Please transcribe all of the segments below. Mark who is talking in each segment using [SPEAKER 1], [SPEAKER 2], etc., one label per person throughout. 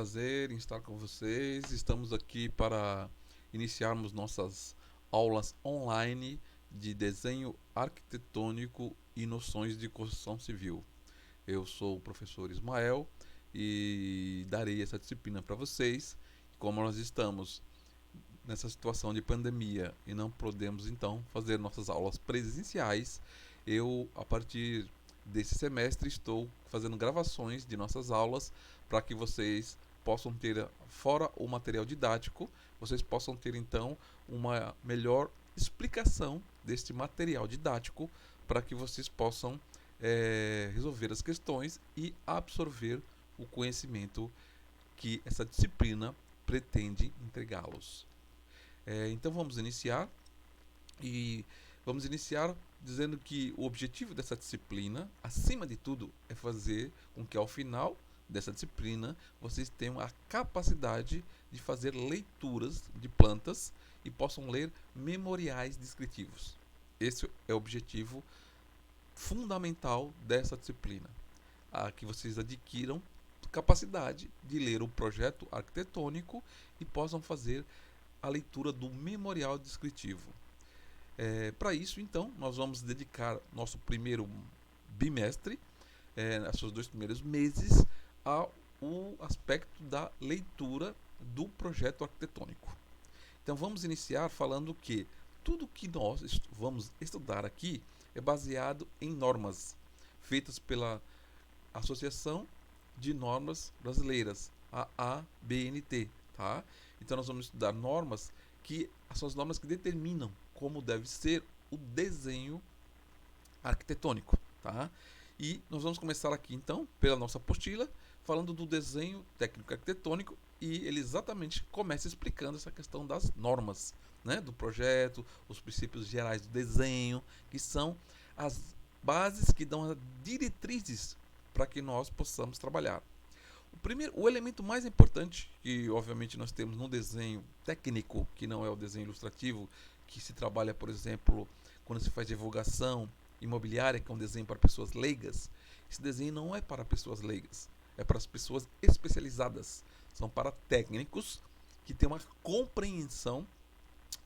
[SPEAKER 1] prazer em estar com vocês. Estamos aqui para iniciarmos nossas aulas online de desenho arquitetônico e noções de construção civil. Eu sou o professor Ismael e darei essa disciplina para vocês. Como nós estamos nessa situação de pandemia e não podemos então fazer nossas aulas presenciais, eu, a partir desse semestre, estou fazendo gravações de nossas aulas para que vocês possam ter, fora o material didático, vocês possam ter então uma melhor explicação deste material didático para que vocês possam resolver as questões e absorver o conhecimento que essa disciplina pretende entregá-los. Então vamos iniciar e vamos iniciar dizendo que o objetivo dessa disciplina, acima de tudo, é fazer com que ao final dessa disciplina vocês tenham a capacidade de fazer leituras de plantas e possam ler memoriais descritivos. Esse é o objetivo fundamental dessa disciplina, que vocês adquiram capacidade de ler o projeto arquitetônico e possam fazer a leitura do memorial descritivo. Para isso, então, nós vamos dedicar nosso primeiro bimestre, os seus 2 primeiros meses, ao aspecto da leitura do projeto arquitetônico. Então, vamos iniciar falando que tudo que nós vamos estudar aqui é baseado em normas feitas pela Associação de Normas Brasileiras, a ABNT, tá? Então nós vamos estudar normas que são as normas que determinam como deve ser o desenho arquitetônico, tá? E nós vamos começar aqui então pela nossa apostila, falando do desenho técnico arquitetônico, e ele exatamente começa explicando essa questão das normas, né, do projeto, os princípios gerais do desenho, que são as bases que dão as diretrizes para que nós possamos trabalhar. O elemento mais importante que obviamente nós temos no desenho técnico, que não é o desenho ilustrativo, que se trabalha, por exemplo, quando se faz divulgação imobiliária, que é um desenho para pessoas leigas, esse desenho não é para pessoas leigas, é para as pessoas especializadas, são para técnicos que têm uma compreensão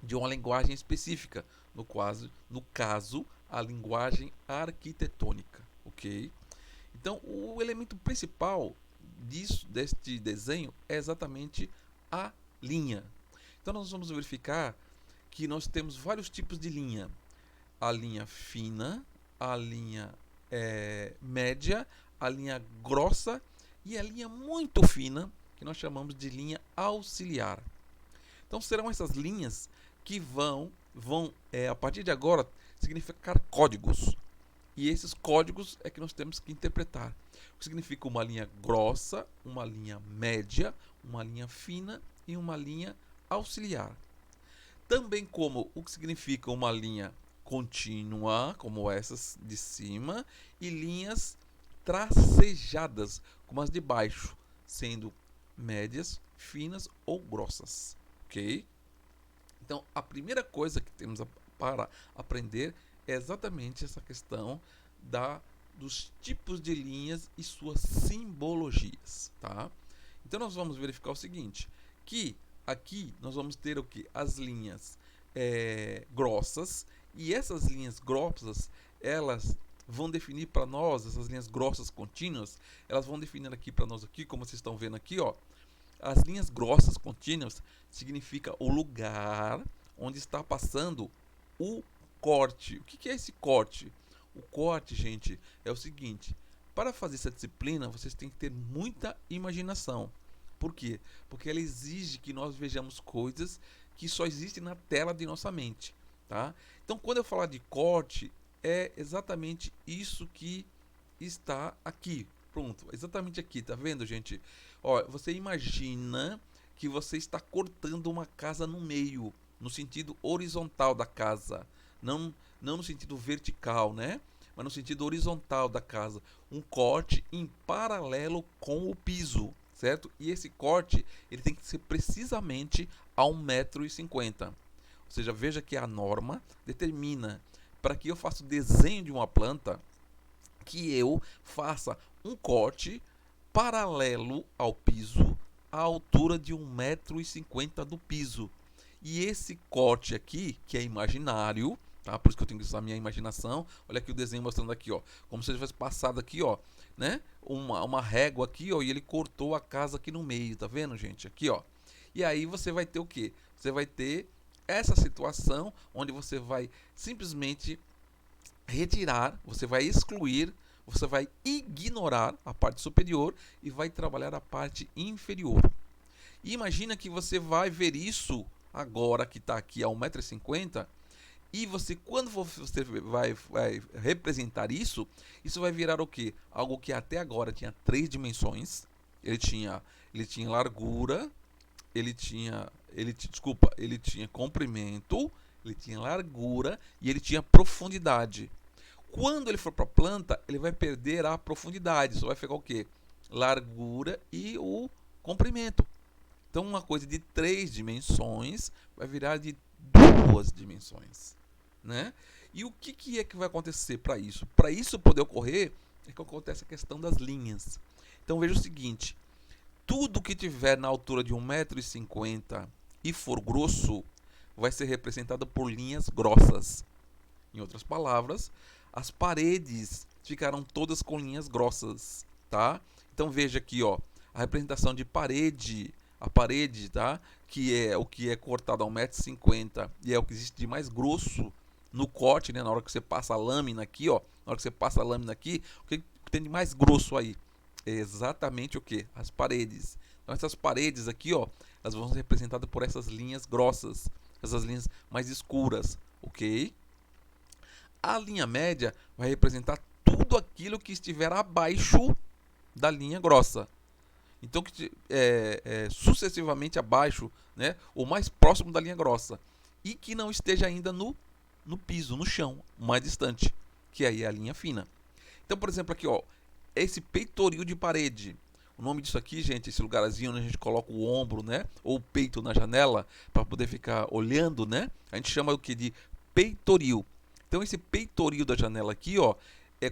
[SPEAKER 1] de uma linguagem específica, no caso a linguagem arquitetônica, ok? Então, o elemento principal deste desenho é exatamente a linha. Então, nós vamos verificar que nós temos vários tipos de linha. A linha fina, a linha média, a linha grossa e a linha muito fina, que nós chamamos de linha auxiliar. Então, serão essas linhas que vão a partir de agora, significar códigos. E esses códigos é que nós temos que interpretar. O que significa uma linha grossa, uma linha média, uma linha fina e uma linha auxiliar. Também como o que significa uma linha contínua, como essas de cima, e linhas tracejadas, como as de baixo, sendo médias, finas ou grossas. Ok? Então, a primeira coisa que temos para aprender é exatamente essa questão dos tipos de linhas e suas simbologias, tá? Então nós vamos verificar o seguinte, que aqui nós vamos ter o que? As linhas grossas, e essas linhas grossas, elas vão definir para nós, essas linhas grossas contínuas, elas vão definir aqui para nós, aqui, como vocês estão vendo aqui, ó, as linhas grossas contínuas significa o lugar onde está passando o corte. O que é esse corte? O corte, gente, é o seguinte: para fazer essa disciplina, vocês têm que ter muita imaginação. Por quê? Porque ela exige que nós vejamos coisas que só existem na tela de nossa mente, tá? Então, quando eu falar de corte, é exatamente isso que está aqui. Pronto, exatamente aqui, tá vendo, gente? Ó, você imagina que você está cortando uma casa no meio, no sentido horizontal da casa, não no sentido vertical, né? Mas no sentido horizontal da casa, um corte em paralelo com o piso, certo? E esse corte, ele tem que ser precisamente a 1,50 m. Ou seja, veja que a norma determina, para que eu faça o desenho de uma planta, que eu faça um corte paralelo ao piso a altura de 1,50 m do piso. E esse corte aqui, que é imaginário, tá? Por isso que eu tenho que usar a minha imaginação. Olha aqui o desenho mostrando aqui, ó, como se ele tivesse passado aqui, ó, né? Uma régua aqui, ó, e ele cortou a casa aqui no meio, tá vendo, gente? Aqui, ó. E aí você vai ter o quê? Você vai ter essa situação onde você vai simplesmente retirar, você vai excluir, você vai ignorar a parte superior e vai trabalhar a parte inferior. E imagina que você vai ver isso agora que está aqui a 1,50 m e você, quando você vai representar isso, isso vai virar o quê? Algo que até agora tinha 3 dimensões. Ele tinha largura, ele tinha comprimento, ele tinha largura e ele tinha profundidade. Quando ele for para a planta, ele vai perder a profundidade, só vai ficar o quê? Largura e o comprimento. Então, uma coisa de 3 dimensões vai virar de 2 dimensões, né? E o que é que vai acontecer para isso? Para isso poder ocorrer, é que acontece a questão das linhas. Então, veja o seguinte: tudo que tiver na altura de 1,50 m e for grosso, vai ser representado por linhas grossas. Em outras palavras, as paredes ficarão todas com linhas grossas, tá? Então veja aqui, ó, a representação de parede, a parede, tá? Que é o que é cortado a 1,50 m e é o que existe de mais grosso no corte, né? Na hora que você passa a lâmina aqui, ó, na hora que você passa a lâmina aqui, o que tem de mais grosso aí? É exatamente o que? As paredes. Então essas paredes aqui, ó, elas vão ser representadas por essas linhas grossas, essas linhas mais escuras, ok? A linha média vai representar tudo aquilo que estiver abaixo da linha grossa. Então, sucessivamente abaixo, né, ou mais próximo da linha grossa. E que não esteja ainda no piso, no chão, mais distante, que aí é a linha fina. Então, por exemplo, aqui, ó, esse peitoril de parede. O nome disso aqui, gente, esse lugarzinho onde a gente coloca o ombro, né, ou o peito na janela, para poder ficar olhando, né, a gente chama o que de peitoril. Então esse peitoril da janela aqui, ó,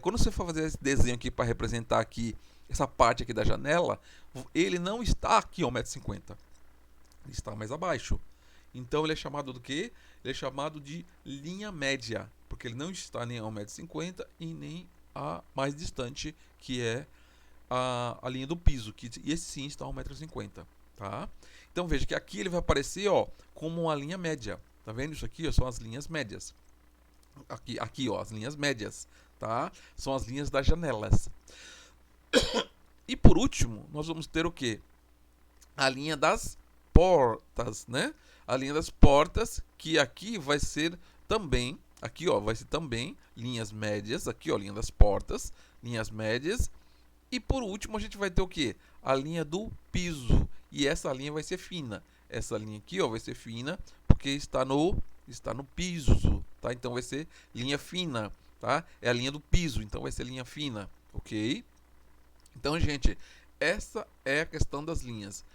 [SPEAKER 1] quando você for fazer esse desenho aqui para representar aqui essa parte aqui da janela, ele não está aqui a 1,50 m, ele está mais abaixo. Então ele é chamado do quê? Ele é chamado de linha média, porque ele não está nem a 1,50 m e nem a mais distante, que é a linha do piso, e esse sim está a 1,50 m, tá? Então veja que aqui ele vai aparecer, ó, como uma linha média. Tá vendo? Isso aqui, ó, são as linhas médias. Aqui, ó, as linhas médias, tá? São as linhas das janelas. E por último, nós vamos ter o quê? A linha das portas, né? A linha das portas, que aqui vai ser também, aqui, ó, vai ser também linhas médias, aqui, ó, linha das portas, linhas médias. E por último, a gente vai ter o quê? A linha do piso. E essa linha vai ser fina. Essa linha aqui, ó, vai ser fina porque está no piso, tá? Então vai ser linha fina, tá? É a linha do piso, então vai ser linha fina, ok? Então, gente, essa é a questão das linhas.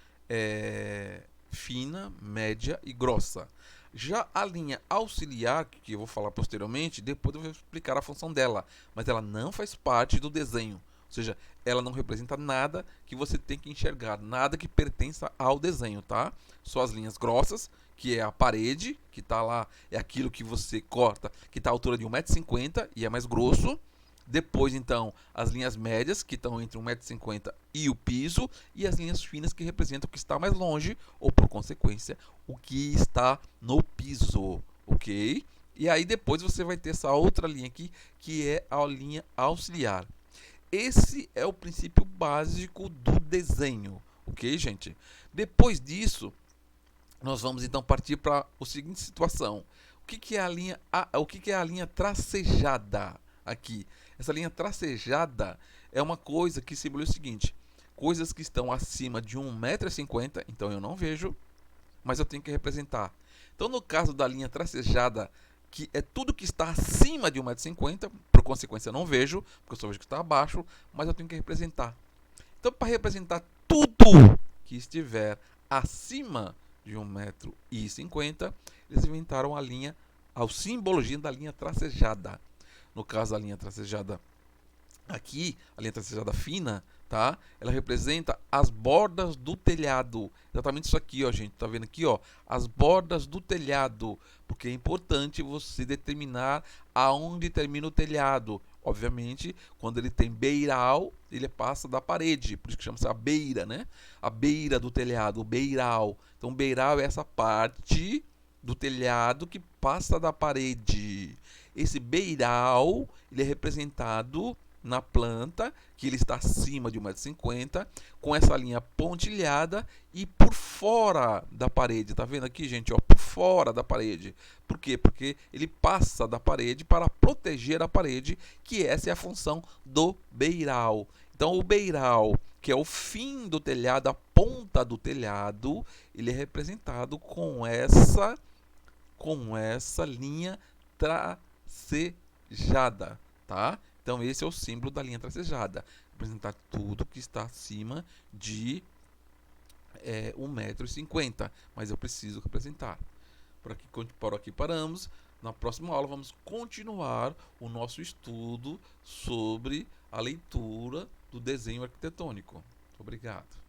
[SPEAKER 1] Fina, média e grossa. Já a linha auxiliar, que eu vou falar posteriormente, depois eu vou explicar a função dela, mas ela não faz parte do desenho. Ou seja, ela não representa nada que você tem que enxergar, nada que pertença ao desenho, tá? Só as linhas grossas, que é a parede, que está lá, é aquilo que você corta, que está à altura de 1,50 m e é mais grosso. Depois, então, as linhas médias, que estão entre 1,50 m e o piso, e as linhas finas, que representam o que está mais longe, ou por consequência, o que está no piso, ok? E aí depois você vai ter essa outra linha aqui, que é a linha auxiliar. Esse é o princípio básico do desenho, ok, gente? Depois disso, nós vamos então partir para a seguinte situação. O que é a linha tracejada aqui? Essa linha tracejada é uma coisa que simula o seguinte: coisas que estão acima de 1,50 m, então eu não vejo, mas eu tenho que representar. Então, no caso da linha tracejada, que é tudo que está acima de 1,50 m, por consequência eu não vejo, porque eu só vejo que está abaixo, mas eu tenho que representar. Então, para representar tudo que estiver acima de 1,50 m, eles inventaram a simbologia da linha tracejada. No caso, a linha tracejada aqui, a linha tracejada fina, tá? Ela representa as bordas do telhado. Exatamente isso aqui, ó, gente. Tá vendo aqui, ó? As bordas do telhado, porque é importante você determinar aonde termina o telhado. Obviamente, quando ele tem beiral, ele passa da parede, por isso que chama-se a beira, né? A beira do telhado, o beiral. Então, o beiral é essa parte do telhado que passa da parede. Esse beiral, ele é representado na planta, que ele está acima de 1,50 m, com essa linha pontilhada e por fora da parede. Tá vendo aqui, gente? Ó, por fora da parede. Por quê? Porque ele passa da parede para proteger a parede, que essa é a função do beiral. Então, o beiral, que é o fim do telhado, a ponta do telhado, ele é representado com essa linha tracejada, tá? Então esse é o símbolo da linha tracejada, representar tudo que está acima de 1,50 m, mas eu preciso representar. Por aqui paramos. Na próxima aula vamos continuar o nosso estudo sobre a leitura do desenho arquitetônico. Obrigado.